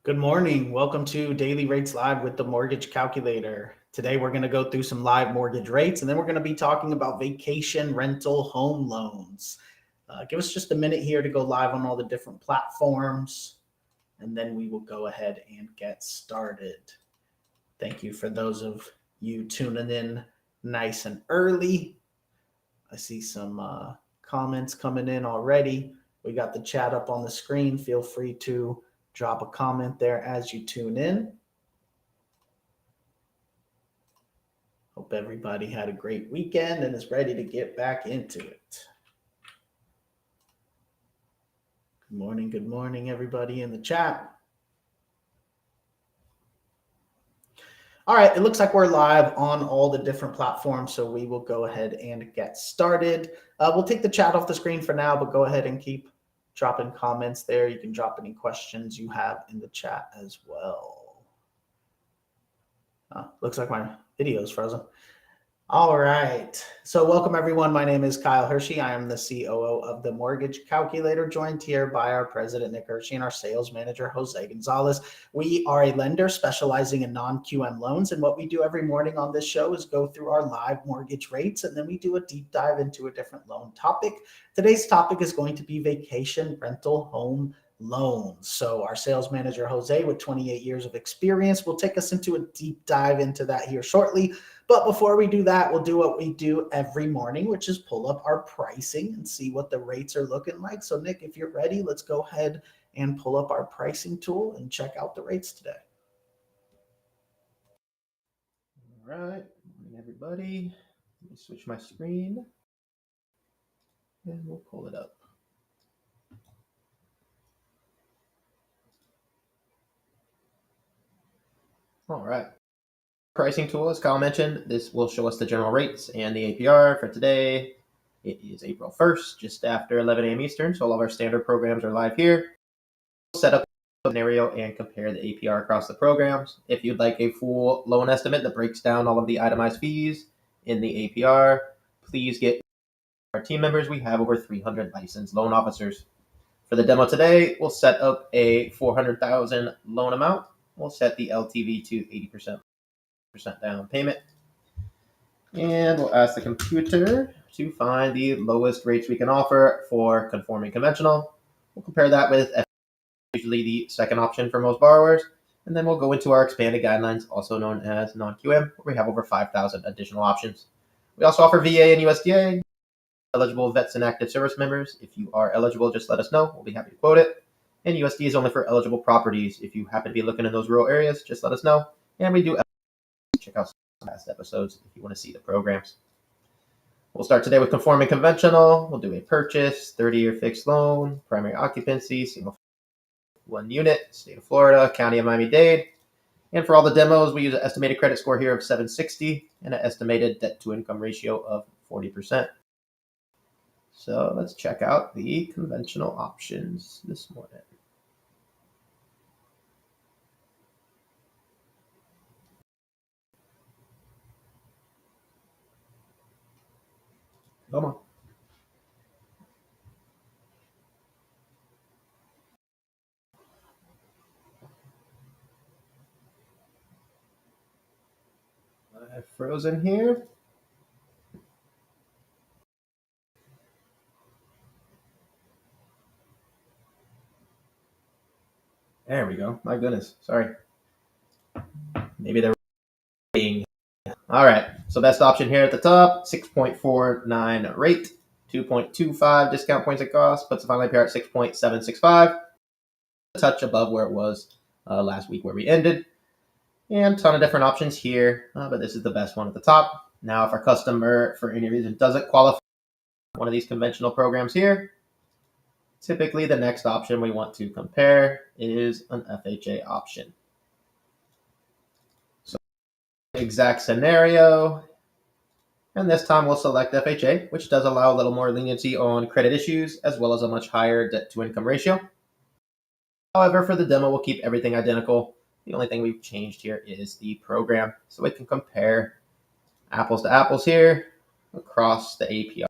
Good morning. Welcome to Daily Rates Live with the Mortgage Calculator. Today we're going to go through some live mortgage rates and then we're going to be talking about vacation rental home loans. Give us just a minute here to go live on all the different platforms and then we will go ahead and get started. Thank you for those of you tuning in nice and early. I see some comments coming in already. We got the chat up on the screen. Feel free to drop a comment there as you tune in. Hope everybody had a great weekend and is ready to get back into it. Good morning, everybody in the chat. All right, it looks like we're live on all the different platforms, so we will go ahead and get started. We'll take the chat off the screen for now, but go ahead and keep dropping comments there. You can drop any questions you have in the chat as well. Looks like my video is frozen. All right. So welcome, everyone. My name is Kyle Hershey. I am the COO of the Mortgage Calculator, joined here by our president, Nick Hershey, and our sales manager, Jose Gonzalez. We are a lender specializing in non-QM loans. And what we do every morning on this show is go through our live mortgage rates, and then we do a deep dive into a different loan topic. Today's topic is going to be vacation rental home loans. So our sales manager, Jose, with 28 years of experience, will take us into a deep dive into that here shortly. But before we do that, we'll do what we do every morning, which is pull up our pricing and see what the rates are looking like. So Nick, if you're ready, let's go ahead and pull up our pricing tool and check out the rates today. All right, morning everybody. Let me switch my screen and we'll pull it up. All right. Pricing tool, as Kyle mentioned, this will show us the general rates and the APR for today. It is April 1st, just after 11 a.m. Eastern, so all of our standard programs are live here. We'll set up a scenario and compare the APR across the programs. If you'd like a full loan estimate that breaks down all of the itemized fees in the APR, please get our team members. We have over 300 licensed loan officers. For the demo today, we'll set up a $400,000 loan amount. We'll set the LTV to 80% down payment. And we'll ask the computer to find the lowest rates we can offer for conforming conventional. We'll compare that with usually the second option for most borrowers. And then we'll go into our expanded guidelines, also known as non-QM, where we have over 5,000 additional options. We also offer VA and USDA, eligible vets and active service members. If you are eligible, just let us know. We'll be happy to quote it. And USD is only for eligible properties. If you happen to be looking in those rural areas, just let us know. And we do check out some past episodes if you want to see the programs. We'll start today with conforming conventional. We'll do a purchase, 30-year fixed loan, primary occupancy, single one unit, state of Florida, county of Miami-Dade. And for all the demos, we use an estimated credit score here of 760 and an estimated debt to income ratio of 40%. So let's check out the conventional options this morning. Come on. I've frozen here. There we go. My goodness. Sorry. Maybe they're being. All right. So best option here at the top, 6.49 rate, 2.25 discount points at cost, puts the final APR at 6.765. A touch above where it was last week where we ended. And a ton of different options here, but this is the best one at the top. Now, if our customer, for any reason, doesn't qualify for one of these conventional programs here, typically the next option we want to compare is an FHA option. So exact scenario, and this time we'll select FHA, which does allow a little more leniency on credit issues, as well as a much higher debt to income ratio. However, for the demo, we'll keep everything identical. The only thing we've changed here is the program, so we can compare apples to apples here across the APR.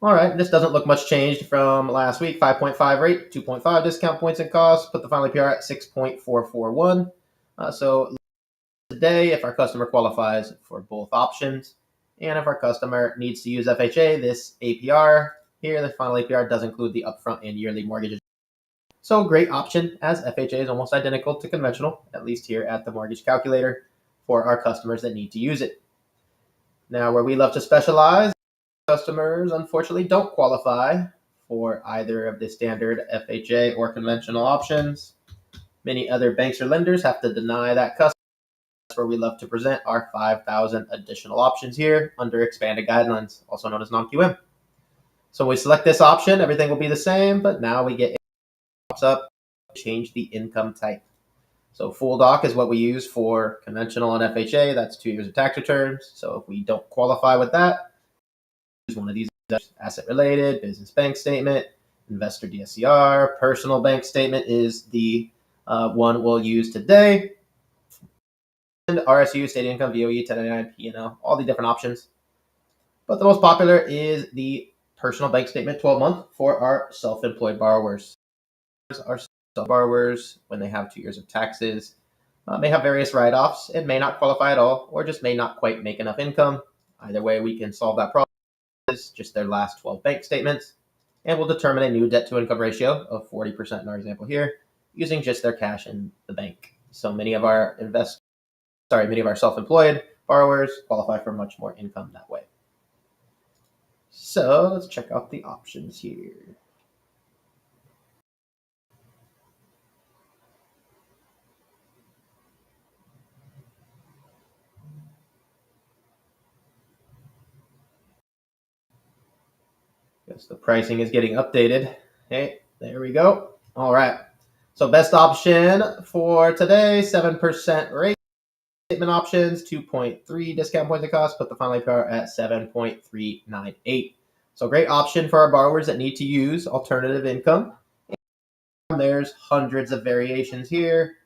All right, this doesn't look much changed from last week. 5.5 rate, 2.5 discount points and cost. Put the final APR at 6.441. So today, if our customer qualifies for both options, and if our customer needs to use FHA, this APR here, the final APR does include the upfront and yearly mortgages. So great option, as FHA is almost identical to conventional, at least here at the mortgage calculator, for our customers that need to use it. Now, where we love to specialize, customers unfortunately don't qualify for either of the standard FHA or conventional options. Many other banks or lenders have to deny that customer. That's where we love to present our 5,000 additional options here under expanded guidelines, also known as non-QM. So when we select this option, everything will be the same, but now we get pops up, change the income type. So full doc is what we use for conventional and FHA. That's 2 years of tax returns. So if we don't qualify with that, use one of these: asset related, business bank statement, investor DSCR, personal bank statement is the one we'll use today. And RSU, state income, VOE, 1099, P&L, all the different options. But the most popular is the personal bank statement 12-month for our self-employed borrowers. Our borrowers, when they have 2 years of taxes, may have various write-offs and may not qualify at all, or just may not quite make enough income. Either way, we can solve that problem. Is just their last 12 bank statements, and we'll determine a new debt-to-income ratio of 40% in our example here, using just their cash in the bank. So many of our self-employed borrowers qualify for much more income that way. So let's check out the options here. Guess the pricing is getting updated. Okay, there we go. All right. So best option for today, 7% rate. Statement options, 2.3 discount points of cost. Put the final APR at 7.398. So great option for our borrowers that need to use alternative income. And there's hundreds of variations here.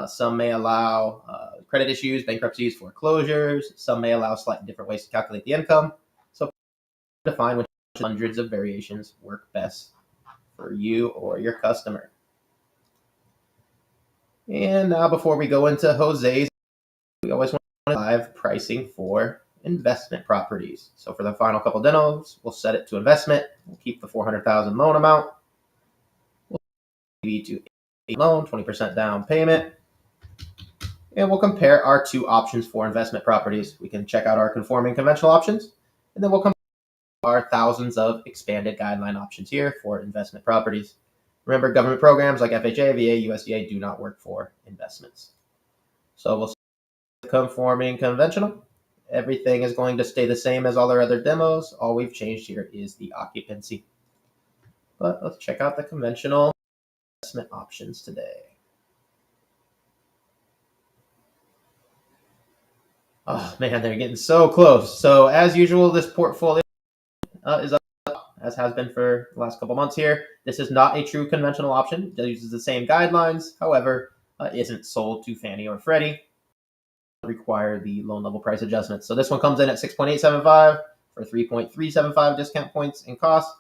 Some may allow credit issues, bankruptcies, foreclosures. Some may allow slightly different ways to calculate the income. So define which hundreds of variations work best for you or your customer. And now before we go into Jose's, we always want live pricing for investment properties. So for the final couple demos, we'll set it to investment. We'll keep the $400,000 loan amount. We'll be to a loan, 20% down payment. And we'll compare our two options for investment properties. We can check out our conforming conventional options, and then we'll compare our thousands of expanded guideline options here for investment properties. Remember, government programs like FHA, VA, USDA do not work for investments. So we'll conforming conventional. Everything is going to stay the same as all our other demos. All we've changed here is the occupancy. But let's check out the conventional investment options today. Oh man, they're getting so close. So as usual, this portfolio is up, as has been for the last couple months here. This is not a true conventional option. It uses the same guidelines, however, isn't sold to Fannie or Freddie. Require the loan level price adjustment. So this one comes in at 6.875 for 3.375 discount points and cost.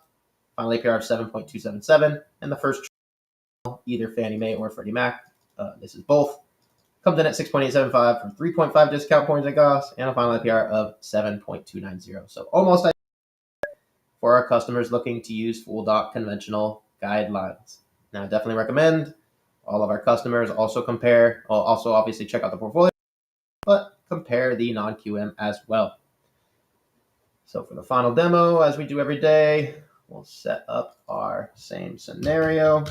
Final APR of 7.277, and the first either Fannie Mae or Freddie Mac. This is both. Comes in at 6.875 for 3.5 discount points and cost, and a final APR of 7.290. So almost for our customers looking to use full doc conventional guidelines. Now, I definitely recommend all of our customers also obviously check out the portfolio, but compare the non-QM as well. So for the final demo, as we do every day, we'll set up our same scenario.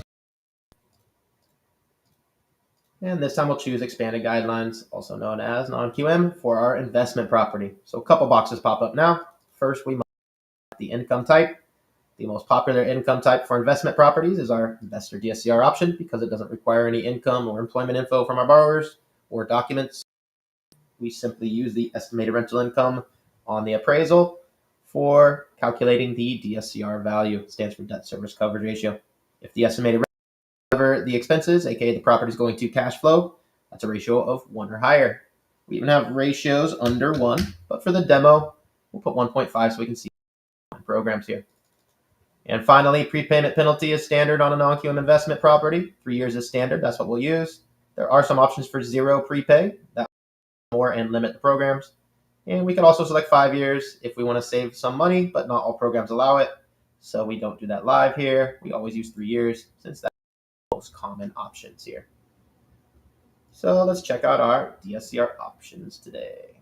And this time we'll choose expanded guidelines, also known as non-QM, for our investment property. So a couple boxes pop up now. First, we must the income type. The most popular income type for investment properties is our investor DSCR option because it doesn't require any income or employment info from our borrowers or documents. We simply use the estimated rental income on the appraisal for calculating the DSCR value. It stands for debt service coverage ratio. If the estimated cover the expenses, aka the property is going to cash flow, that's a ratio of 1 or higher. We even have ratios under 1, but for the demo, we'll put 1.5 so we can see programs here. And finally, prepayment penalty is standard on a non-QM investment property. 3 years is standard. That's what we'll use. There are some options for zero prepay. That more and limit the programs. And we can also select 5 years if we want to save some money, but not all programs allow it. So we don't do that live here. We always use 3 years since that's the most common options here. So let's check out our DSCR options today.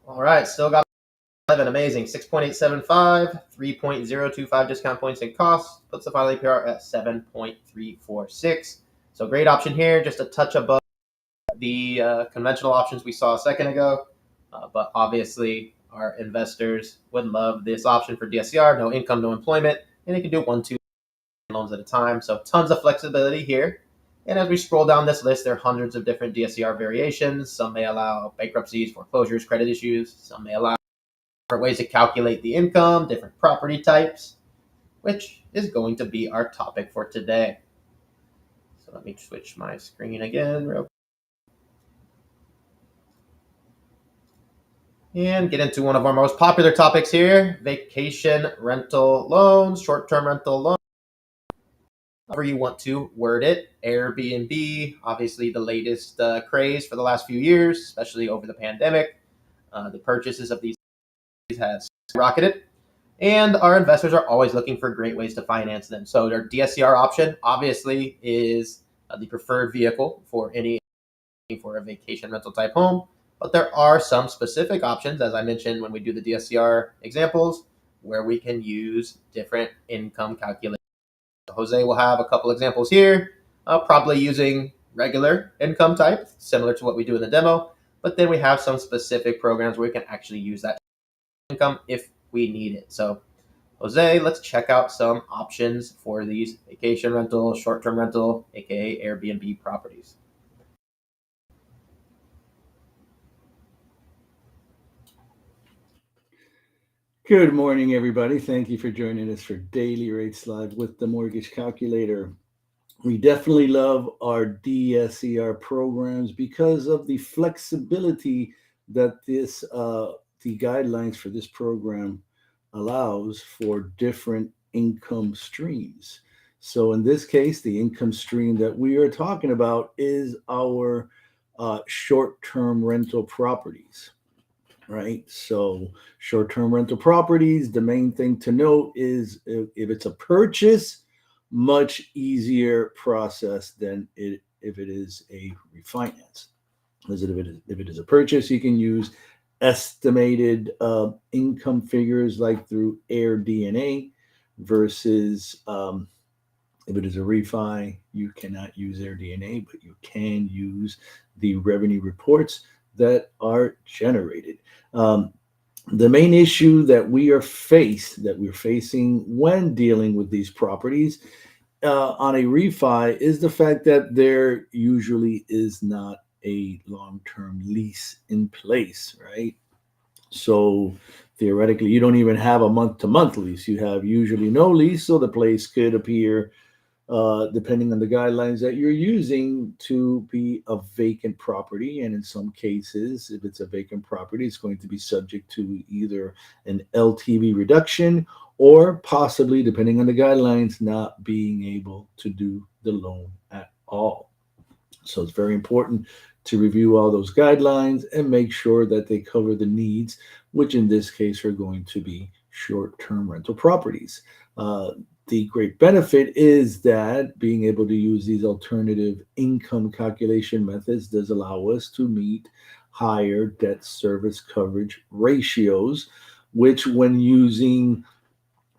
All right, still got 11, amazing. 6.875, 3.025 discount points and costs, puts the final APR at 7.346. So great option here, just a touch above the conventional options we saw a second ago. But obviously, our investors would love this option for DSCR, no income, no employment, and you can do 1, 2 loans at a time. So tons of flexibility here. And as we scroll down this list, there are hundreds of different DSCR variations. Some may allow bankruptcies, foreclosures, credit issues. Some may allow different ways to calculate the income, different property types, which is going to be our topic for today. So let me switch my screen again real quick. And get into one of our most popular topics here, vacation rental loans, short-term rental loans. However you want to word it, Airbnb, obviously the latest craze for the last few years, especially over the pandemic. The purchases of these has skyrocketed, and our investors are always looking for great ways to finance them. So their DSCR option obviously is the preferred vehicle for a vacation rental type home. But there are some specific options, as I mentioned when we do the DSCR examples, where we can use different income calculations. Jose will have a couple examples here, probably using regular income type, similar to what we do in the demo. But then we have some specific programs where we can actually use that income if we need it. So, Jose, let's check out some options for these vacation rental, short-term rental, aka Airbnb properties. Good morning, everybody. Thank you for joining us for Daily Rates Live with the Mortgage Calculator. We definitely love our DSCR programs because of the flexibility that the guidelines for this program allows for different income streams. So in this case, the income stream that we are talking about is our short-term rental properties. Right. So short-term rental properties, the main thing to note is if it's a purchase, much easier process than if it is a refinance. As if it is a purchase, you can use estimated income figures like through AirDNA versus if it is a refi, you cannot use AirDNA, but you can use the revenue reports that are generated. The main issue that we're facing when dealing with these properties on a refi is the fact that there usually is not a long-term lease in place, right? So theoretically, you don't even have a month-to-month lease. You have usually no lease, so the place could appear depending on the guidelines that you're using, to be a vacant property. And in some cases, if it's a vacant property, it's going to be subject to either an LTV reduction or possibly, depending on the guidelines, not being able to do the loan at all. So it's very important to review all those guidelines and make sure that they cover the needs, which in this case are going to be short-term rental properties. The great benefit is that being able to use these alternative income calculation methods does allow us to meet higher debt service coverage ratios, which when using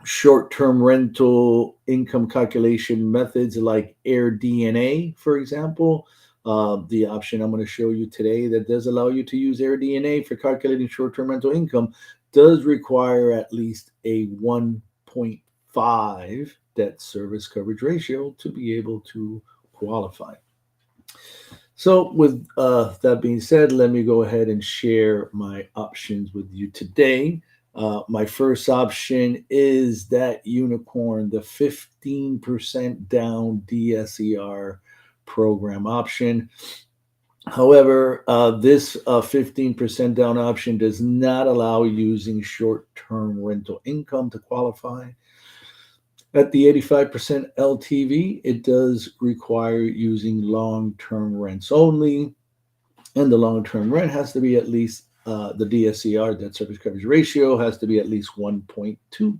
short-term rental income calculation methods like AirDNA, for example, the option I'm going to show you today that does allow you to use AirDNA for calculating short-term rental income does require at least a 1.5 debt service coverage ratio to be able to qualify. So with that being said, let me go ahead and share my options with you today. My first option is that unicorn, the 15% down DSCR program option. However, this 15% down option does not allow using short-term rental income to qualify. At the 85% LTV, it does require using long-term rents only, and the long-term rent has to be at least the DSCR, debt service coverage ratio, has to be at least 1.2.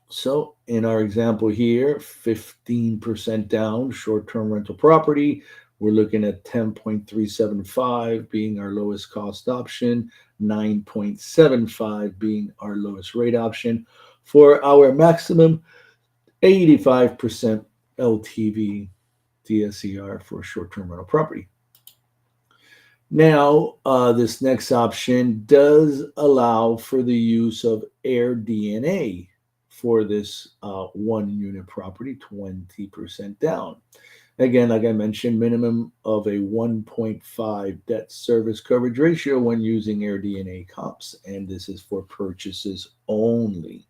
So in our example here, 15% down short-term rental property, we're looking at 10.375 being our lowest cost option, 9.75 being our lowest rate option for our maximum 85% LTV DSCR for short-term rental property. Now, this next option does allow for the use of AirDNA for this one unit property, 20% down. Again, like I mentioned, minimum of a 1.5 debt service coverage ratio when using AirDNA comps, and this is for purchases only.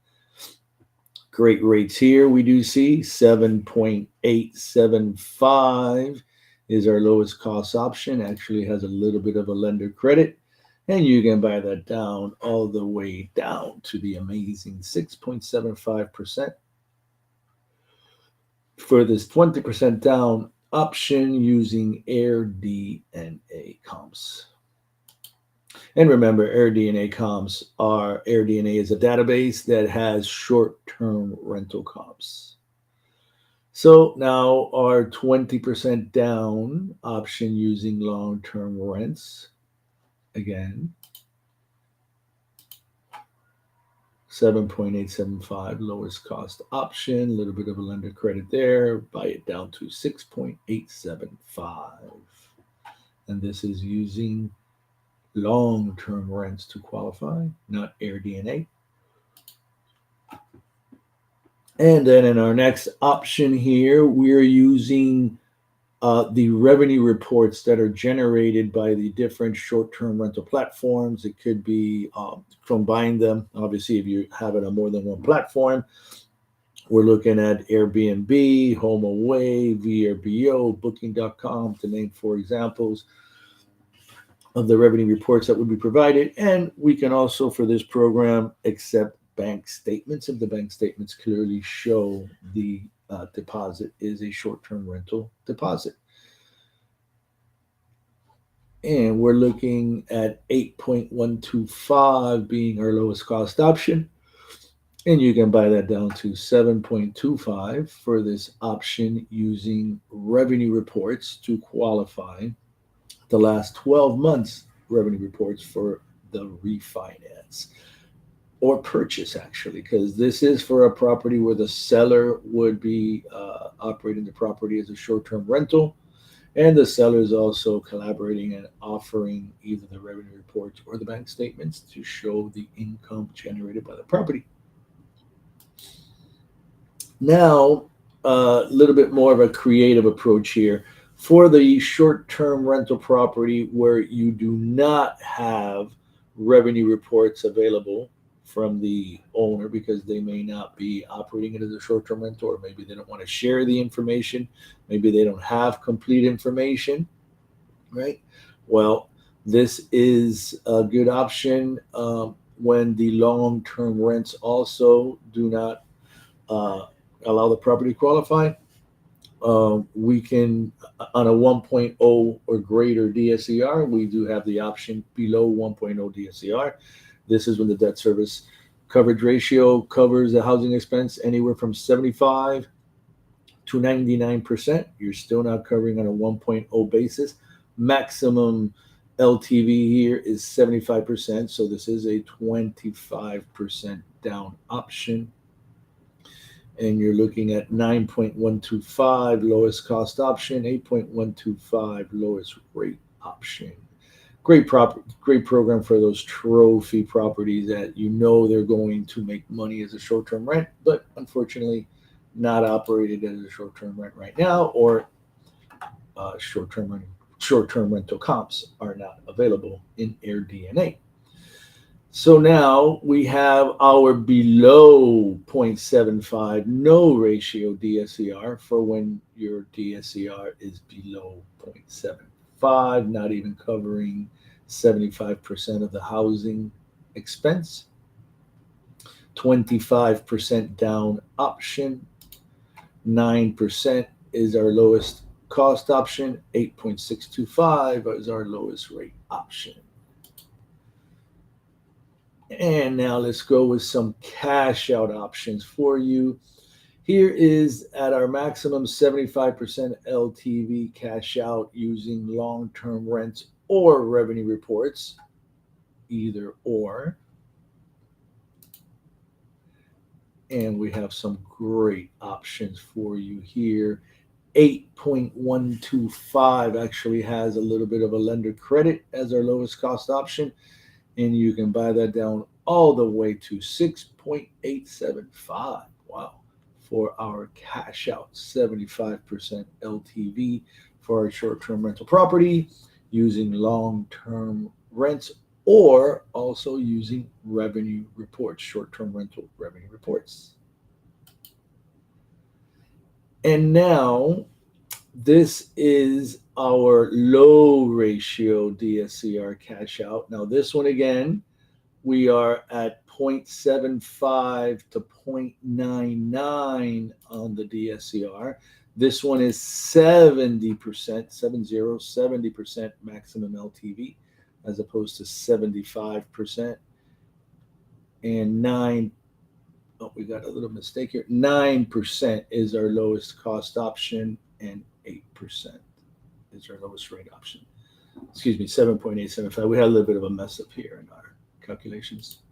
Great rates here. We do see 7.875 is our lowest cost option. Actually has a little bit of a lender credit, and you can buy that down all the way down to the amazing 6.75% for this 20% down option using AirDNA comps. And remember, AirDNA comps are AirDNA is a database that has short-term rental comps. So now our 20% down option using long-term rents, again, 7.875 lowest cost option, a little bit of a lender credit there, buy it down to 6.875. And this is using long-term rents to qualify, not AirDNA. And then in our next option here, we're using the revenue reports that are generated by the different short-term rental platforms. It could be from buying them. Obviously, if you have it on more than one platform, we're looking at Airbnb, HomeAway, VRBO, Booking.com, to name four examples of the revenue reports that would be provided. And we can also, for this program, accept bank statements if the bank statements clearly show the deposit is a short-term rental deposit. And we're looking at 8.125 being our lowest cost option. And you can buy that down to 7.25 for this option using revenue reports to qualify the last 12 months revenue reports for the refinance or purchase, actually, because this is for a property where the seller would be operating the property as a short-term rental, and the seller is also collaborating and offering either the revenue reports or the bank statements to show the income generated by the property. Now, a little bit more of a creative approach here. For the short-term rental property where you do not have revenue reports available from the owner because they may not be operating it as a short-term rental, or maybe they don't want to share the information, maybe they don't have complete information, right? Well, this is a good option when the long-term rents also do not allow the property to qualify. We can, on a 1.0 or greater DSCR, we do have the option below 1.0 DSCR. This is when the debt service coverage ratio covers the housing expense anywhere from 75 to 99%. You're still not covering on a 1.0 basis. Maximum LTV here is 75%, so this is a 25% down option. And you're looking at 9.125 lowest cost option, 8.125 lowest rate option. Great program for those trophy properties that you know they're going to make money as a short-term rent, but unfortunately not operated as a short-term rent right now, or short-term rental comps are not available in AirDNA. So now we have our below 0.75 no ratio DSCR for when your DSCR is below 0.75. 1.5, not even covering 75% of the housing expense. 25% down option. 9% is our lowest cost option. 8.625 is our lowest rate option. And now let's go with some cash out options for you. Here is at our maximum 75% LTV cash out using long-term rents or revenue reports, either or. And we have some great options for you here. 8.125 actually has a little bit of a lender credit as our lowest cost option, and you can buy that down all the way to 6.875. Wow. For our cash out 75% LTV for our short-term rental property using long-term rents or also using revenue reports, short-term rental revenue reports. And now this is our low ratio DSCR cash out. Now this one again, we are at 0.75 to 0.99 on the DSCR. This one is 70%, 70% maximum LTV as opposed to 75%. And we got a little mistake here. 9% is our lowest cost option and 8% is our lowest rate option. Excuse me, 7.875. We had a little bit of a mess up here in our calculations.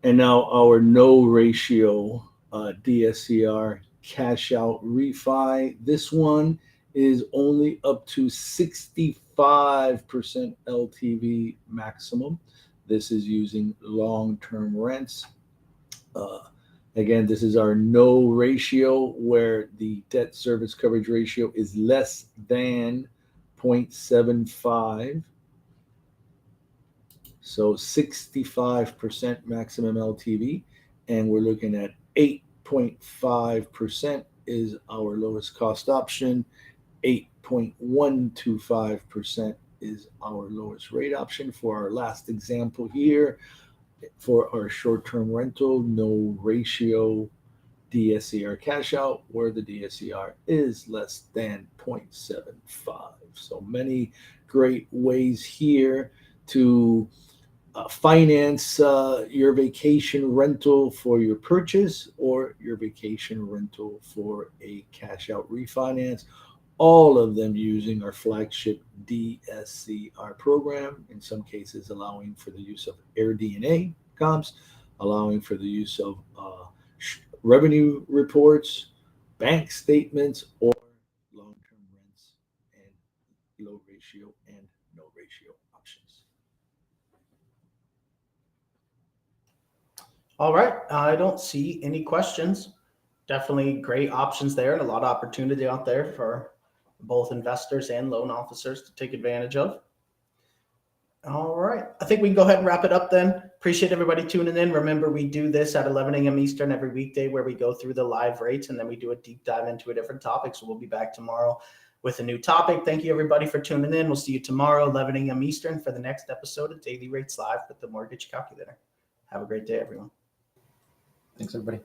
And now our no ratio DSCR cash out refi. This one is only up to 65% LTV maximum. This is using long-term rents. Again, this is our no ratio where the debt service coverage ratio is less than 0.75. So 65% maximum LTV, and we're looking at 8.5% is our lowest cost option. 8.125% is our lowest rate option for our last example here. For our short-term rental, no ratio DSCR cash out, where the DSCR is less than 0.75. So many great ways here to finance your vacation rental for your purchase or your vacation rental for a cash out refinance. All of them using our flagship DSCR program, in some cases allowing for the use of AirDNA comps, allowing for the use of revenue reports, bank statements, or long-term rents and low ratio and no ratio options. All right. I don't see any questions. Definitely great options there and a lot of opportunity out there for both investors and loan officers to take advantage of. All right. I think we can go ahead and wrap it up then. Appreciate everybody tuning in. Remember, we do this at 11 a.m. Eastern every weekday where we go through the live rates and then we do a deep dive into a different topic. So we'll be back tomorrow with a new topic. Thank you, everybody, for tuning in. We'll see you tomorrow, 11 a.m. Eastern, for the next episode of Daily Rates Live with the Mortgage Calculator. Have a great day, everyone. Thanks, everybody.